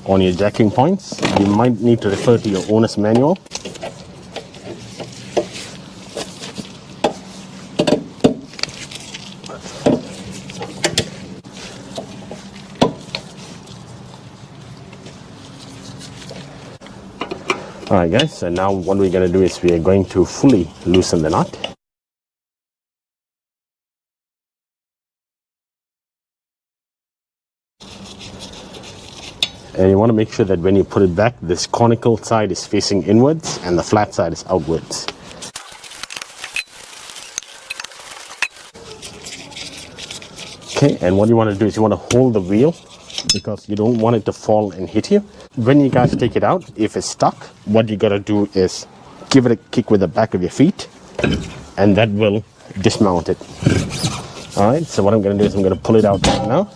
on your jacking points. You might need to refer to your owner's manual. Alright guys, so now what we're going to do is we are going to fully loosen the nut. And you want to make sure that when you put it back, this conical side is facing inwards and the flat side is outwards. Okay, and what you want to do is you want to hold the wheel because you don't want it to fall and hit you. When you guys take it out, if it's stuck, what you got to do is give it a kick with the back of your feet and that will dismount it. Alright, so what I'm going to do is I'm going to pull it out right now.